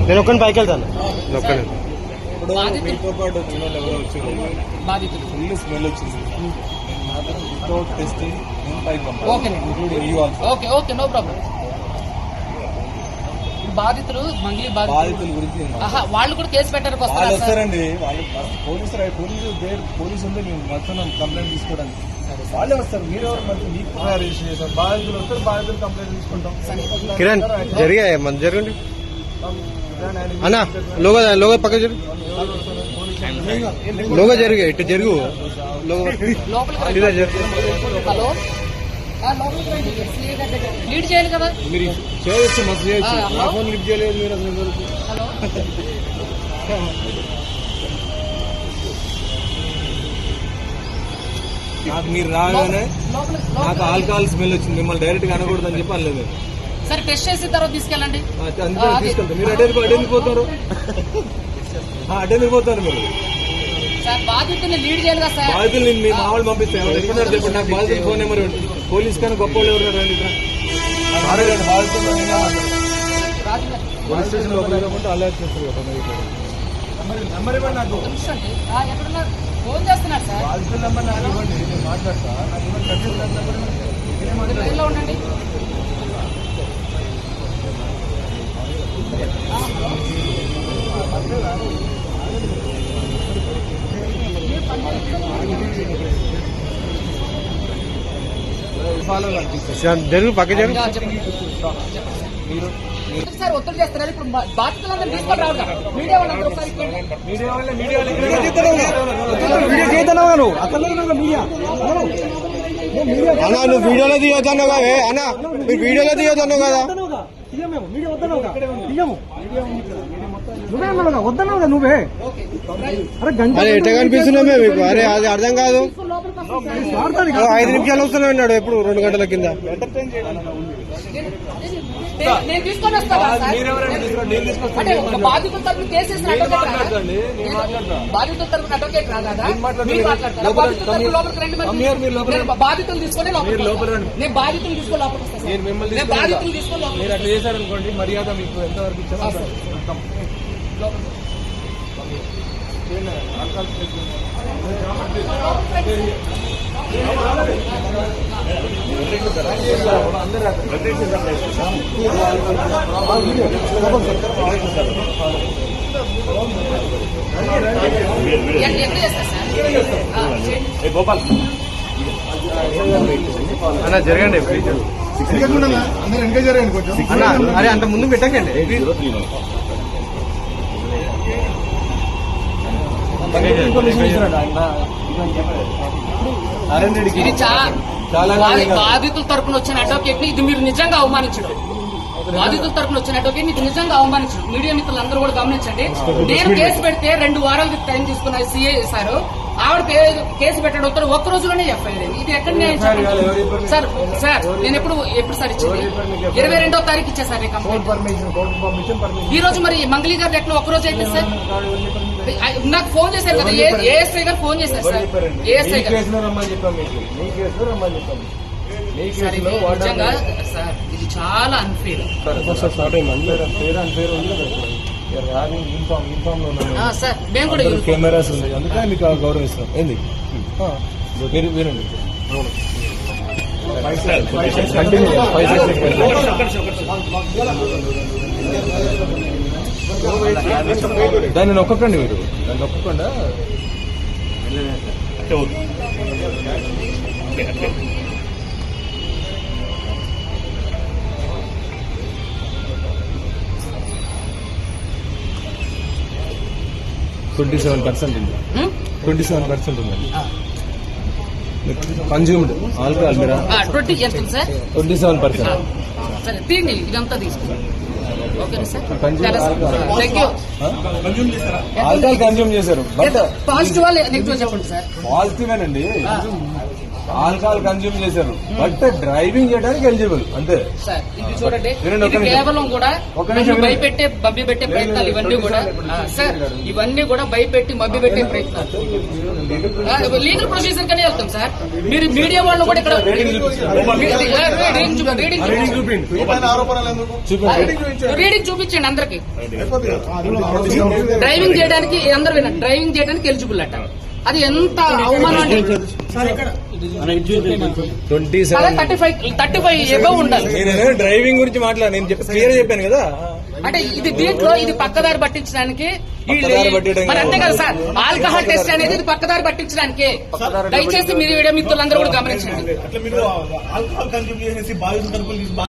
నేను ఒక్కని పైకి వెళ్తాను. ఒక్కని మీతో పాటు వచ్చిన వాళ్ళు ఎవరో వచ్చారు, ఫుల్ స్మెల్ వచ్చింది. Without testing okay no problem. బాధితులు మంగ్లీ బాధితుల గురించి వాళ్ళు కూడా కేసు పెట్టడానికి వాళ్ళు వస్తారండి. వాళ్ళు పోలీసు ఉంది, మేము మొత్తం కంప్లైంట్ తీసుకోవడానికి వాళ్ళే వస్తారు. మీరెవరు మధ్య మీకు రిజిస్టర్ చేస్తారు. బాధితులు వస్తారు, బాధితులు కంప్లైంట్ తీసుకుంటాం. కిరణ్ జరిగాయి మన జరగండి అన్నా. లోగా పక్క జరుగు, లోగా జరిగా ఇటు జరుగు. హలో లీడ్ చేయాలి కదా మీరు చేయొచ్చు, మాకు చేయొచ్చు. నా ఫోన్ లిఫ్ట్ చేయలేదు మీరు అసలు. హలో నాకు మీరు రాగానే నాకు ఆల్కహాల్ స్మెల్ వచ్చింది. మిమ్మల్ని డైరెక్ట్ గా అనకూడదు అని చెప్పి అనలేదు. సరే టెస్ట్ చేసిన తర్వాత తీసుకెళ్ళండి. తీసుకెళ్తాం. మీరు అటెండ్ పోతారు మీరు. సార్ బాధితుల్ని లీడ్ చేయాలి కదా సార్. బాధితులు మీ మామూలు పంపిస్తాను ఎక్కడున్నారు చెప్పండి. నాకు బాధితులు ఫోన్ నెంబర్ పోలీస్ కానీ గొప్ప వాళ్ళు ఎవరు రండి ఇక్కడ. బాధితులు పోలీస్ స్టేషన్ లో అలర్ట్ చేస్తారు కదా. నెంబర్ ఇవ్వండి నాకు. ఎక్కడున్నారు ఫోన్ చేస్తున్నారు సార్. బాధితుల నెంబర్ నాకు ఇవ్వండి, నేను మాట్లాడతా. నాకు ఇవ్వండి, ఉండండి. జరుగు పక్క జరుగు. సార్ ఒత్తిడి చేస్తున్నారు. ఇప్పుడు బాధితులందరూ తీసుకొని రావాలి. మీడియా వాళ్ళందరూ ఒకసారి అన్నా నువ్వు వీడియోలో తీయొద్దన్నావు కదా అన్నా, మీరు వీడియోలో తీయొద్దన్నావు కదా. నువ్వే అరే ఎట్లా కనిపిస్తున్నావు మీకు? అరే అది అర్థం కాదు. 5 నిమిషాలు వస్తూనే ఉన్నాడు ఎప్పుడు 2 గంటల కింద. నేను తీసుకొని వస్తాను. బాధితుల తరఫున కేసు వేసిన బాధితుల తరఫున అడ్వకేట్ రాదా? బాధితులు తీసుకొని నేను బాధితులు తీసుకొని లోపలికి వస్తాను. బాధితులు తీసుకొని మీరు అట్లా చేశారనుకోండి, మర్యాద మీకు ఎంతవరకు ఇచ్చామో గోపాల్ అన్నా జరగండి. అరే అంత ముందు పెట్టకండి. ఇది బాధితుల తరపున వచ్చిన అడ్వకేట్ ని ఇది మీరు నిజంగా అవమానించడం. బాధితుల తరపున వచ్చిన అడ్వకేట్ ని ఇది నిజంగా అవమానించడం. మీడియా మిత్రులందరూ కూడా గమనించండి. నేను కేసు పెడితే 2 వారాలకి టైం తీసుకున్న సీఏ సార్ ఆవిడ కేసు పెట్టడంతో ఒక్క రోజులోనే ఎఫ్ఐఆర్ అయింది. ఇది ఎక్కడ సార్? సార్ నేను ఎప్పుడు సార్ ఇచ్చింది 22వ తారీఖు ఇచ్చా సార్ కంప్లైంట్. ఈ రోజు మరి మంగళీ గారు ఎక్కడ ఒక్క రోజు అయితే సార్ నాకు ఫోన్ చేశారు కదా, ఏఎస్ఐ గారు ఫోన్ చేశారు సార్. ఏఎస్ఐ గారు నిజంగా సార్ ఇది చాలా అన్ఫేర్ సార్. మేము కూడా కెమెరాస్ ఉన్నాయి, అందుకని మీకు గౌరవిస్తాం. ఏంది మీరు వినండి. దాన్ని నొక్కకండి, మీరు దాన్ని నొక్కకుండా $27 ఉంది. 27% ఉందండి కన్జ్యూమ్డ్ ఆల్కహాల్. మీరు 27%. సరే తీయండి, ఇదంతా తీసుకుంటాం. ఆల్కహాల్ కన్జ్యూమ్ చేశారు. బట్ పాజిటివ్ నెగిటివ్ చెప్పండి సార్. పాజిటివ్ అండి. ఆల్కహాల్ కన్జ్యూమ్ చేశారు బట్ డ్రైవింగ్ చేయడానికి ఎలిజిబుల్ అంతే. సార్ ఇది చూడండి, వినండి, ఒక్క ఇది నిమిషం. కేవలం కూడా ఒక్క నిమిషం వినండి. భయపెట్టే మభ్య పెట్టే ప్రయత్నాలు ఇవన్నీ కూడా సార్, ఇవన్నీ కూడా భయపెట్టి మభ్య పెట్టే ప్రయత్నాలు. లీగల్ ప్రొసీజర్ కనే వెళ్తాం సార్. మీరు మీడియా వాళ్ళు కూడా ఇక్కడ రీడింగ్ చూపించండి అందరికి. డ్రైవింగ్ చేయడానికి అందరు వినండి, డ్రైవింగ్ చేయడానికి ఎలిజిబుల్ అట. అది ఎంత అవమానం అంటే 35 ఎబవ్ ఉండాలి. నేను డ్రైవింగ్ గురించి మాట్లాడు, నేను క్లియర్ చెప్పాను కదా. అంటే ఇది దీంట్లో ఇది పక్కదారి పట్టించడానికి పక్కదారి పట్టించడం మరి అంతే కదా సార్. ఆల్కహాల్ టెస్ట్ అనేది ఇది పక్కదారి పట్టించడానికి. దయచేసి మీరు మీడియా మిత్రులందరూ కూడా గమనించండి. అట్లా మీరు ఆల్కహాల్ కన్జ్యూమ్ చేసేసి బాధితుల తరపున